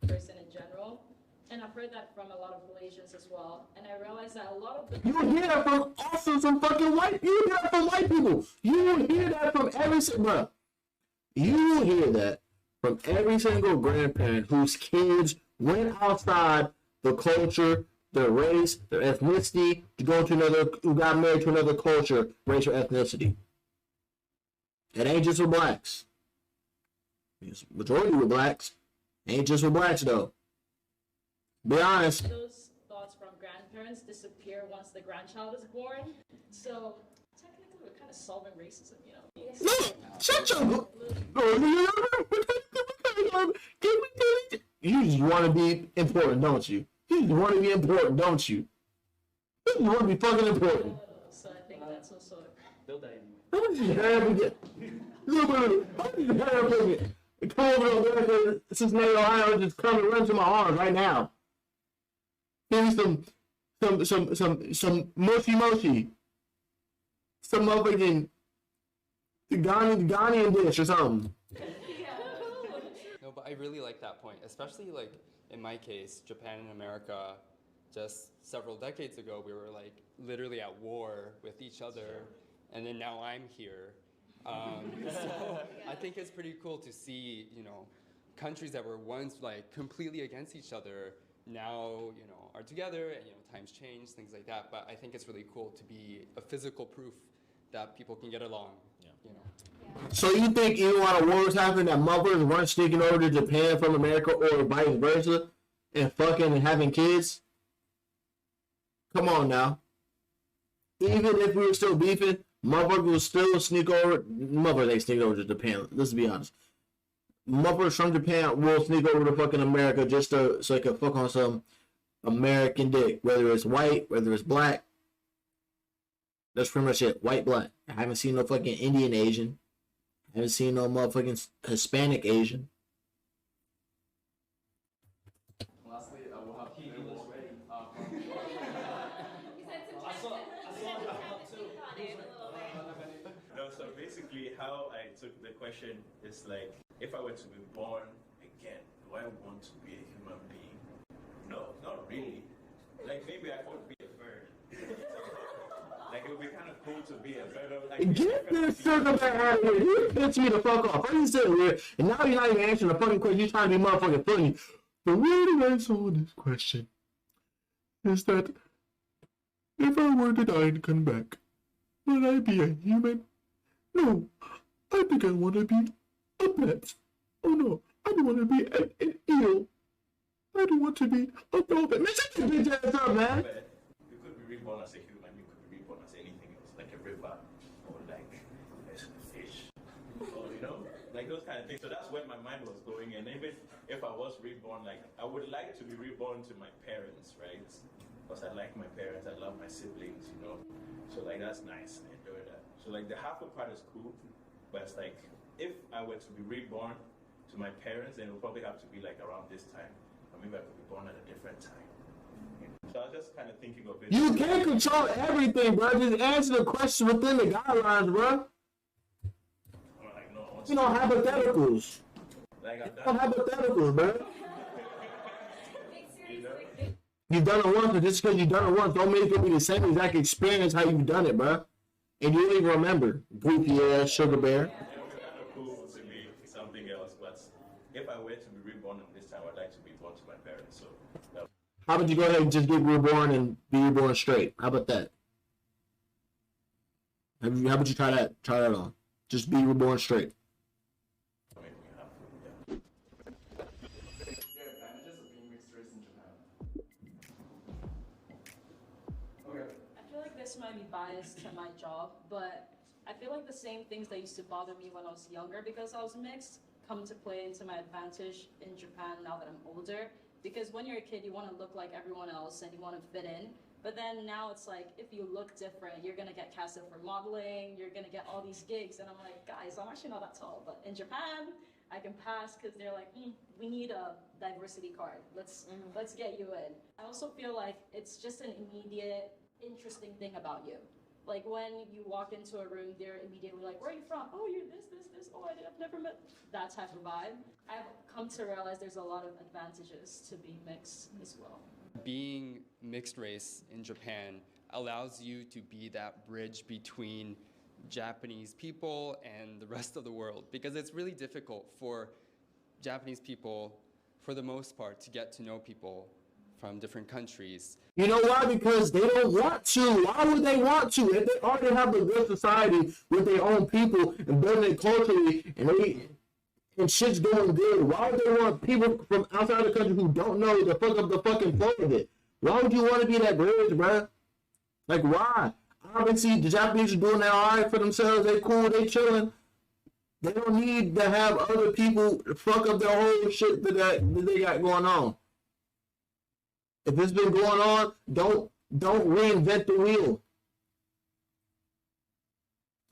Person in general. And I've heard that from a lot of Malaysians as well. And I realized that a lot of the You hear that from also some fucking white. You hear that from white people. You hear that from every single. You hear that from every single grandparent whose kids went outside the culture, their race, their ethnicity, to go to another, who got married to another culture, race, or ethnicity. It ain't just for blacks. Majority were blacks. Ain't just for blacks though. Be honest. those thoughts from grandparents disappear once the grandchild is born. So technically we're kind of solving racism, No, shut your. You just want to be important, don't you? You just want to be important, don't you? You just want to be fucking important. So I think that's also Build that in. How much come over to Cincinnati, Ohio, just come and run to my arms right now. Give me some mushy. Some motherfucking Ghanaian dish or something. No, but I really like that point, especially like in my case, Japan and America, just several decades ago, we were like literally at war with each other, and then now I'm here. So I think it's pretty cool to see, countries that were once like completely against each other now, are together, and times change, things like that. But I think it's really cool to be a physical proof that people can get along. So you think even while the wars happen that mothers weren't sneaking over to Japan from America or vice versa and fucking and having kids? Come on now. Even if we were still beefing, motherfuckers will still sneak over. Motherfuckers ain't sneak over to Japan. Let's be honest. Motherfuckers from Japan will sneak over to fucking America just so they can fuck on some American dick. Whether it's white, whether it's black. That's pretty much it. White, black. I haven't seen no fucking Indian Asian. I haven't seen no motherfucking Hispanic Asian. Lastly, we'll have No, so basically how I took the question is like, if I were to be born again, do I want to be a human being? No, not really. Like maybe I could be a bird. Like it would be kind of cool to be a bird. Like, Get this circle back out of here. You pissed me the fuck off. First you said weird, and now you're not even answering the fucking question. You're trying to be motherfucking funny. The real answer on this question is that if I were to die and come back, would I be a human? No. I think I want to be a pet. Oh no. I don't want to be an eel. I don't want to be a dolphin. Man, shut your bitch ass up, man. You could be reborn as a human, you could be reborn as anything else, like a river, or like a fish, or like like those kind of things. So that's where my mind was going. And even if I was reborn, like I would like to be reborn to my parents, right? Because I like my parents, I love my siblings, you know. So like that's nice. I enjoy that. So like the halfway part is cool, but it's like if I were to be reborn to my parents, then it would probably have to be like around this time, or maybe I could be born at a different time. So I was just kind of thinking of it. You can't control everything, bro. Just answer the question within the guidelines, bro. Like, no, You know, hypotheticals. Like Hypotheticals, bro. You know? You've done it once, but just because you've done it once, don't make it be the same exact experience how you've done it, bro. And you don't even remember. Goofy ass sugar bear. It would be kind of cool to be something else, but if I were to be reborn this time, I'd like to be born to my parents. So that. How about you go ahead and just get reborn and be reborn straight? How about that? How about you try that? Try that on. Just be reborn straight. Advantages of being mixed race in Japan. Okay. I feel like this might be biased to my job, but I feel like the same things that used to bother me when I was younger because I was mixed come to play into my advantage in Japan now that I'm older. Because when you're a kid, you want to look like everyone else and you want to fit in. But then now it's like, if you look different, you're going to get casted for modeling, you're going to get all these gigs. And I'm like, guys, I'm actually not that tall. But in Japan, I can pass because they're like, we need a diversity card. Let's get you in. I also feel like it's just an immediate, interesting thing about you. Like when you walk into a room, they're immediately like, where are you from? Oh, you're this. Oh, I've never met that type of vibe. I've come to realize there's a lot of advantages to being mixed as well. Being mixed race in Japan allows you to be that bridge between Japanese people and the rest of the world, because it's really difficult for Japanese people, for the most part, to get to know people from different countries. You know why? Because they don't want to. Why would they want to? If they already have a good society with their own people and building it culturally and shit's going good, why would they want people from outside the country who don't know to fuck up the fucking flow of it? Why would you want to be that bridge, bruh? Like, why? Obviously, the Japanese are doing that all right for themselves. They cool, they chilling. They don't need to have other people fuck up their whole shit that they got going on. If it's been going on, don't reinvent the wheel.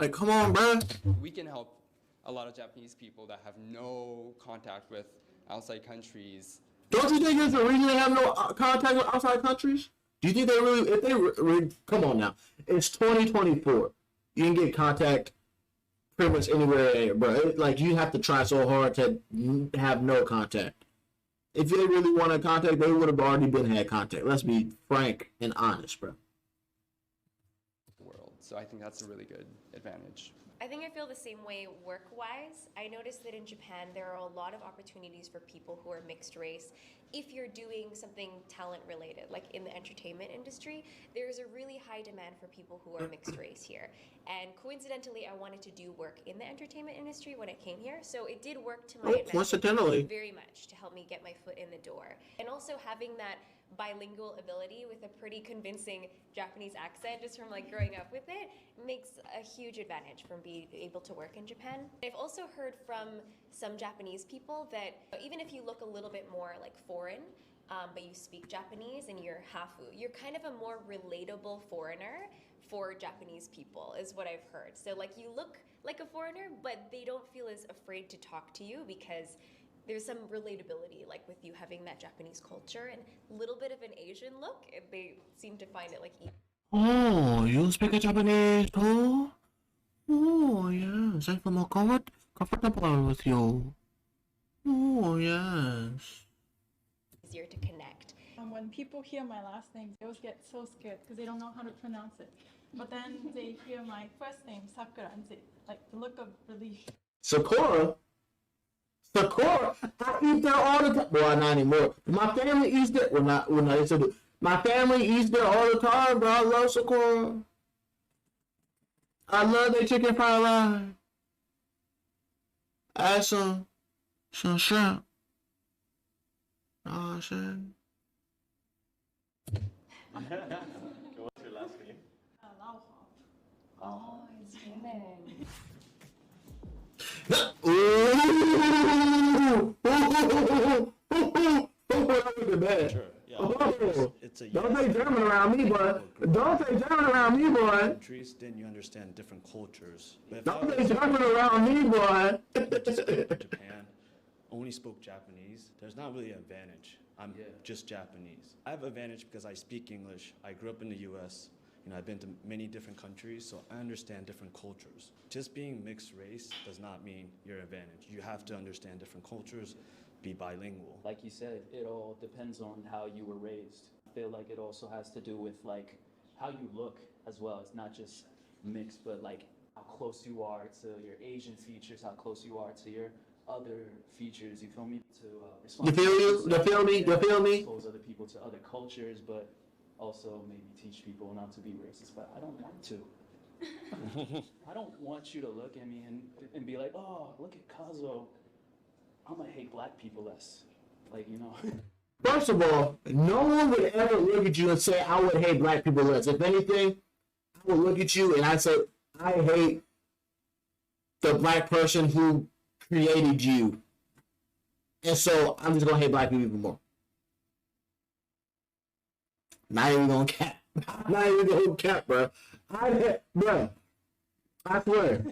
Like, come on, bro. We can help a lot of Japanese people that have no contact with outside countries. Don't you think there's a reason they have no contact with outside countries? Do you think they really, if they, come on now, it's 2024. You can get contact pretty much anywhere, bro. Like, you have to try so hard to have no contact. If they really wanted contact, they would have already had contact. Let's be frank and honest, bro. World. So I think that's a really good advantage. I think I feel the same way work-wise. I noticed that in Japan, there are a lot of opportunities for people who are mixed race. If you're doing something talent-related, like in the entertainment industry, there's a really high demand for people who are mixed race here. And coincidentally, I wanted to do work in the entertainment industry when I came here, so it did work to my advantage coincidentally. very much to help me get my foot in the door. And also having that bilingual ability with a pretty convincing Japanese accent just from like growing up with it makes a huge advantage from being able to work in Japan. I've also heard from some Japanese people that even if you look a little bit more like foreign, but you speak Japanese and you're hafu, you're kind of a more relatable foreigner for Japanese people is what I've heard. So like you look like a foreigner, but they don't feel as afraid to talk to you because there's some relatability, like with you having that Japanese culture and a little bit of an Asian look. They seem to find it like easy. Oh, you speak Japanese too? Oh, yes. I feel more comfortable with you. Oh, yes. Easier to connect. When people hear my last name, they always get so scared because they don't know how to pronounce it. But then they hear my first name, Sakura, and they, like the look of relief. Sakura? Sakura? I eat there all the time. Well, not anymore. My family eats there. Well, not. They still do. My family eats there all the time, bro. I love Sakura. I love their chicken fried rice. Add some shrimp. Oh, shit. What's your last name? Oh, it's women. Sure. Yeah. Don't say German around me, boy. Don't say German around me, boy. Countries, then you understand different cultures. But if Don't say German around me, boy. Japan, only spoke Japanese, there's not really an advantage. I'm just Japanese. I have advantage because I speak English. I grew up in the US. You know, I've been to many different countries, so I understand different cultures. Just being mixed race does not mean you're advantage. You have to understand different cultures, be bilingual. Like you said, it all depends on how you were raised. I feel like it also has to do with like how you look as well. It's not just mixed, but like how close you are to your Asian features, how close you are to your other features, you feel me? To respond. You feel you? You feel me? You feel me? Expose other people to other cultures, but also maybe teach people not to be racist. But I don't want to. I don't want you to look at me and be like, oh, look at Kazo. I'm gonna hate black people less. Like, you know. First of all, no one would ever look at you and say, I would hate black people less. If anything, I would look at you and I say, I hate the black person who created you. And so I'm just gonna hate black people even more. Not even gonna cap. Not even gonna cap, bro. Bro. I swear.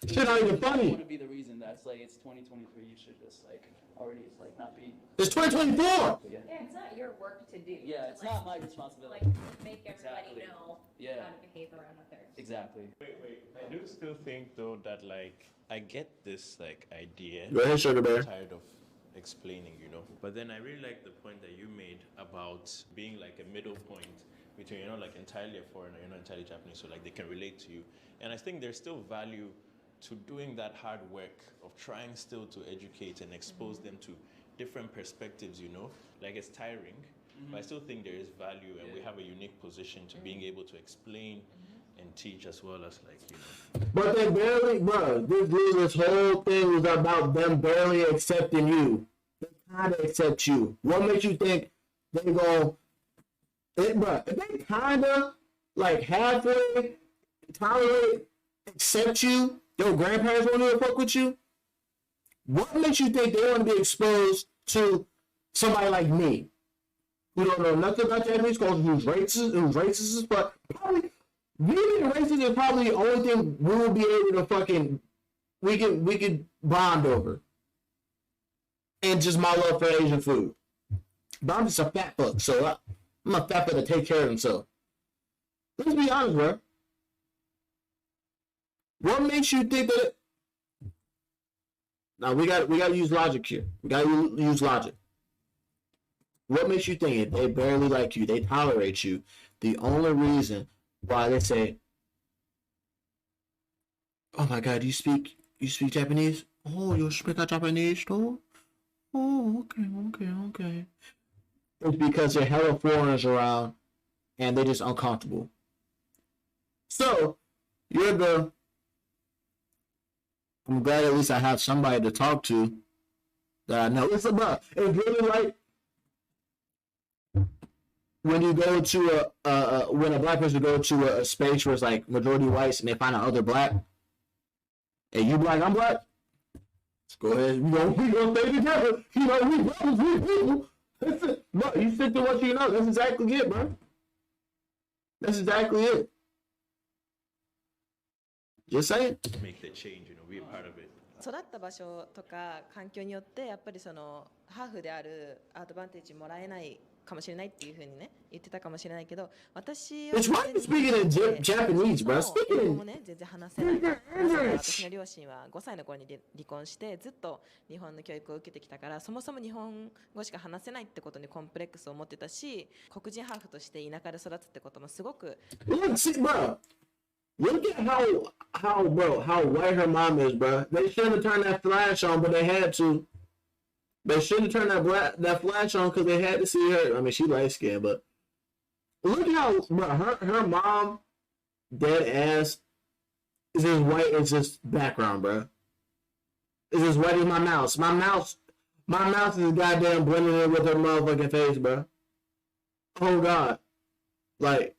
Shit not even funny. Want to be the reason that's like it's 2023. You should just like already it's like not be. It's 2024. Yeah, it's not your work to do. Yeah, it's like, not my responsibility. Like make everybody Exactly. know Yeah. how to behave around others. Exactly. Wait. I do still think though that like I get this like idea. Go ahead, Sugar Bear. I'm tired of explaining, you know. But then I really like the point that you made about being like a middle point between, you know, like entirely a foreigner, you're not entirely Japanese, so like they can relate to you. And I think there's still value to doing that hard work of trying still to educate and expose them to different perspectives, you know. Like it's tiring, but I still think there is value and we have a unique position to being able to explain and teach as well as like, you know. But they barely, bro, this whole thing was about them barely accepting you. They kind of accept you. What makes you think they go, bro, if they kind of like halfway tolerate, accept you, your grandparents won't even fuck with you, what makes you think they want to be exposed to somebody like me? Who don't know nothing about Japanese culture, who's racist as fuck, probably. Me being racist is probably the only thing we will be able to fucking we could bond over. And just my love for Asian food. But I'm just a fat fuck, so I'm a fat fuck to take care of himself. Let's be honest, bro. What makes you think that now we got to use logic here. We got to use logic. What makes you think if they barely like you, they tolerate you, the only reason why they say, oh my god, you speak Japanese? Oh, you speak Japanese too? Oh, okay. It's because there are hella foreigners around and they're just uncomfortable. So, I'm glad at least I have somebody to talk to that I know. It's really like when you go to when a black person go to a space where it's like majority whites and they find out other black, and you black, I'm black. Let's go ahead. We gonna stay together. You know, we brothers, we people. That's it. Bro, you stick to what you know. That's exactly it, bro. That's exactly it. Just saying. Make the change, you know, be a part of it. 育った場所とか環境によってやっぱりそのハーフであるアドバンテージもらえないかもしれないっていうふうにね言ってたかもしれないけど私は It's why you speaking in Japanese, bro. 英語 Speaking もね全然話せない私の両親は5歳の頃に離婚してずっと日本の教育を受けてきたからそもそも日本語しか話せないってことにコンプレックスを持ってたし黒人ハーフとして田舎で育つってこともすごく bro. Look at how white her mom is, bro. They shouldn't have turned that flash on, but they had to. They shouldn't have turned that flash on because they had to see her. I mean, she light skinned, but look how, bro, her mom, dead ass, is as white as this background, bro. It's as white as my mouse. My mouse is goddamn blending in with her motherfucking face, bro. Oh God, like.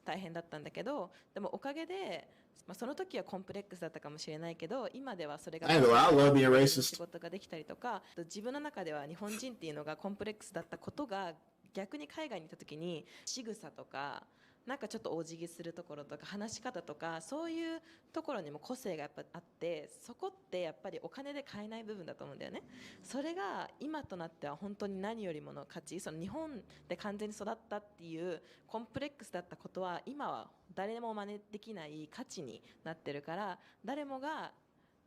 大変だったんだけど、でもおかげで、その時はコンプレックスだったかもしれないけど、今ではそれが I love being racist. 仕事ができたりとか、自分の中では日本人っていうのがコンプレックスだったことが逆に海外に行った時に仕草とかなんかちょっとお辞儀するところとか話し方とかそういうところにも個性がやっぱあって、そこってやっぱりお金で買えない部分だと思うんだよね。それが今となっては本当に何よりもの価値、その日本で完全に育ったっていうコンプレックスだったことは今は誰も真似できない価値になってるから、誰もが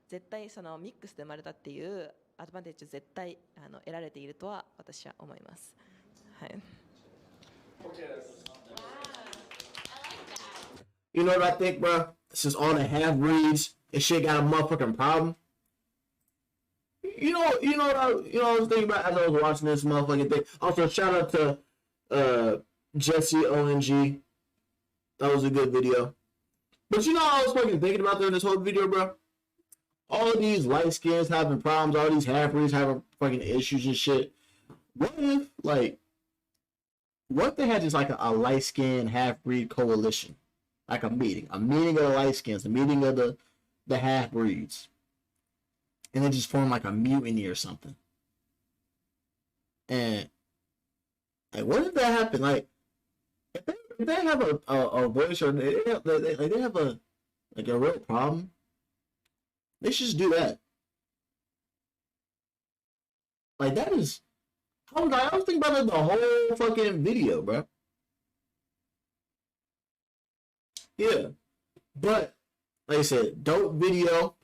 絶対そのミックスで生まれたっていうアドバンテージを絶対得られているとは私は思います。はい。You know what I think, bro? Since all the half breeds and shit got a motherfucking problem. You know what I was thinking about as I was watching this motherfucking thing. Also, shout out to Jesse ONG. That was a good video. But you know what I was fucking thinking about during this whole video, bro? All these light skins having problems, all these half breeds having fucking issues and shit. What if they had just like a light skin half breed coalition? Like a meeting of the light skins, a meeting of the half breeds, and then just form like a mutiny or something. And like, what if that happened? Like, if they have a voice or they have a real problem, they should just do that. Like that is, I was thinking about it the whole fucking video, bro. Yeah, but like I said, dope video.